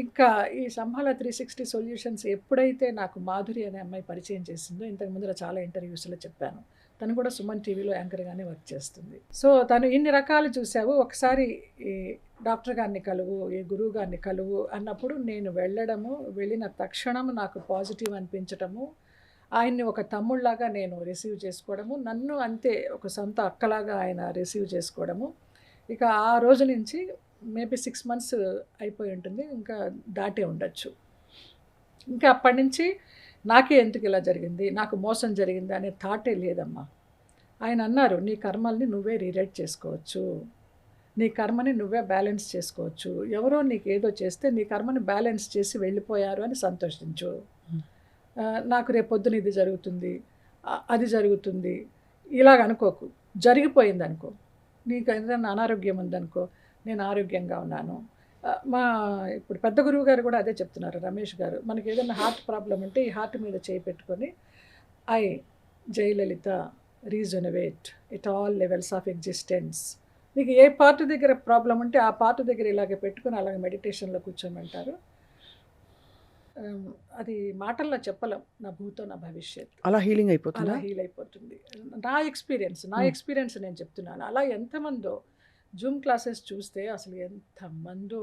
ఇంకా ఈ సంహాల 360 సొల్యూషన్స్ ఎప్పుడైతే నాకు మాధురి అనే అమ్మాయి పరిచయం చేసిందో, ఇంతకు ముందర చాలా ఇంటర్వ్యూస్‌లో చెప్పాను. తను కూడా సుమన్ టీవీలో యాంకర్‌గానే వర్క్ చేస్తుంది. సో, తను ఇన్ని రకాలు చూసావు, ఒకసారి ఈ డాక్టర్ గారిని కలువు, ఈ గురువు గారిని కలువు అన్నప్పుడు నేను వెళ్ళడము, వెళ్ళిన తక్షణం నాకు పాజిటివ్ అనిపించటము, ఆయన్ని ఒక తమ్ముడిలాగా నేను రిసీవ్ చేసుకోవడము, నన్ను అంతే ఒక సొంత అక్కలాగా ఆయన రిసీవ్ చేసుకోవడము. ఇక ఆ రోజు నుంచి మేబీ 6 మంత్స్ అయిపోయి ఉంటుంది. ఇంకా దాటే ఉండొచ్చు. ఇంకా అప్పటి నుంచి నాకే ఎందుకు ఇలా జరిగింది, నాకు మోసం జరిగింది అనే థాటే లేదమ్మా. ఆయన అన్నారు, నీ కర్మల్ని నువ్వే రీరైట్ చేసుకోవచ్చు, నీ కర్మని నువ్వే బ్యాలెన్స్ చేసుకోవచ్చు. ఎవరో నీకేదో చేస్తే నీ కర్మని బ్యాలెన్స్ చేసి వెళ్ళిపోయారు అని సంతోషించు. నాకు రేపొద్దున ఇది జరుగుతుంది, అది జరుగుతుంది ఇలాగ అనుకోకు. జరిగిపోయిందనుకో, నీకు ఏదైనా అనారోగ్యం ఉందనుకో, నేను ఆరోగ్యంగా ఉన్నాను. మా ఇప్పుడు పెద్ద గురువు గారు కూడా అదే చెప్తున్నారు, రమేష్ గారు. మనకి ఏదైనా హార్ట్ ప్రాబ్లం ఉంటే ఈ హార్ట్ మీద చేయి పెట్టుకొని, ఐ జయలలిత rejuvenate it all levels of existence. నీకు ఏ పార్ట్ దగ్గర ప్రాబ్లం ఉంటే ఆ పార్ట్ దగ్గర ఇలాగే పెట్టుకొని అలాగే మెడిటేషన్లో కూర్చోమంటారు. అది మాటల్లో చెప్పలేం, నా భూతో నా భవిష్యత్. అలా హీలింగ్ అయిపోతుందా? అలా హీల్ అయిపోతుంది. నా ఎక్స్పీరియన్స్ నేను చెప్తున్నాను. అలా ఎంతమందో జూమ్ క్లాసెస్ చూస్తే అసలు ఎంతమందో